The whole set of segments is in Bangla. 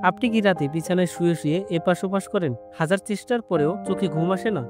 আপনি কি রাতে বিছানায় শুয়ে শুয়ে এপাশ ওপাশ করেন? হাজার চেষ্টার পরেও চোখে ঘুম আসে না?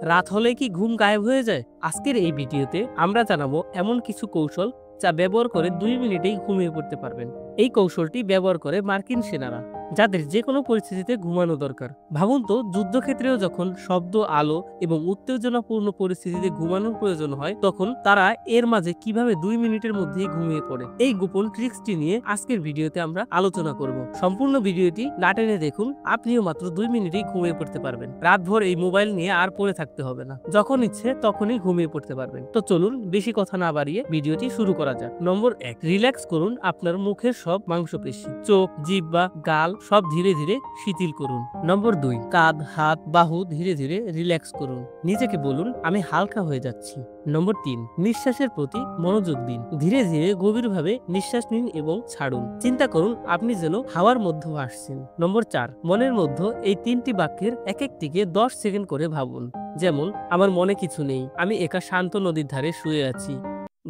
রাত হলে কি ঘুম গায়েব হয়ে যায়? আজকের এই ভিডিওতে আমরা জানাবো এমন কিছু কৌশল যা ব্যবহার করে 2 মিনিটেই ঘুমিয়ে পড়তে পারবেন। এই কৌশলটি ব্যবহার করে মার্কিন সেনারা, যাদের যে কোনো পরিস্থিতিতে ঘুমানো দরকার। ভাবুন তো, যুদ্ধক্ষেত্রেও যখন শব্দ, আলো এবং উত্তেজনাপূর্ণ পরিস্থিতিতে ঘুমানোর প্রয়োজন হয়, তখন তারা এর মাঝে কিভাবে 2 মিনিটের মধ্যেই ঘুমিয়ে পড়ে। এই গোপন ট্রিক্সটি নিয়ে আজকের ভিডিওতে আমরা আলোচনা করব। সম্পূর্ণ ভিডিওটি না টেনে দেখুন, আপনিও মাত্র 2 মিনিটেই ঘুমিয়ে পড়তে পারবেন। রাতভর এই মোবাইল নিয়ে আর পড়ে থাকতে হবে না, যখন ইচ্ছে তখনই ঘুমিয়ে পড়তে পারবেন। তো চলুন বেশি কথা না বাড়িয়ে ভিডিওটি শুরু করা যাক। নম্বর 1, রিল্যাক্স করুন আপনার মুখের সব মাংসপেশি, চোখ, জিহ্বা, গাল সব ধীরে ধীরে শিথিল করুন। নম্বর 2, কাঁধ, হাত, বাহু ধীরে ধীরে রিল্যাক্স করুন। নিজেকে বলুন, আমি হালকা হয়ে যাচ্ছি। নম্বর 3, নিঃশ্বাসের প্রতি মনোযোগ দিন। ধীরে ধীরে গভীরভাবে নিঃশ্বাস নিন এবং ছাড়ুন। চিন্তা করুন আপনি যেন হাওয়ার মধ্যে ভাসছেন। নম্বর 4, মনের মধ্যে এই 3টি বাক্যের এক একটিকে 10 সেকেন্ড করে ভাবুন। যেমন, আমার মনে কিছু নেই, আমি একা শান্ত নদীর ধারে শুয়ে আছি,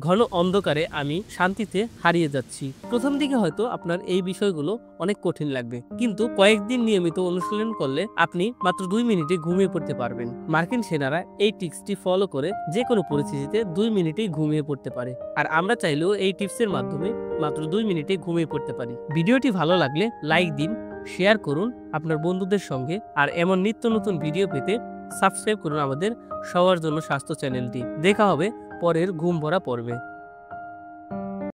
ঘন অন্ধকারে আমি শান্তিতে হারিয়ে যাচ্ছি। প্রথম দিকে হয়তো আপনার এই বিষয়গুলো অনেক কঠিন লাগবে, কিন্তু কয়েকদিন নিয়মিত অনুশীলন করলে আপনি মাত্র 2 মিনিটে ঘুমিয়ে পড়তে পারবেন। মার্কিন সেনারা এই টিপসটি ফলো করে যে কোনো পরিস্থিতিতে 2 মিনিটেই ঘুমিয়ে পড়তে পারে, আর আমরা চাইলেও এই টিপসের মাধ্যমে মাত্র 2 মিনিটে ঘুমিয়ে পড়তে পারি। ভিডিওটি ভালো লাগলে লাইক দিন, শেয়ার করুন আপনার বন্ধুদের সঙ্গে, আর এমন নিত্য নতুন ভিডিও পেতে সাবস্ক্রাইব করুন আমাদের সবার জন্য স্বাস্থ্য চ্যানেলটি। দেখা হবে পরের ঘুম ভরা পর্বে।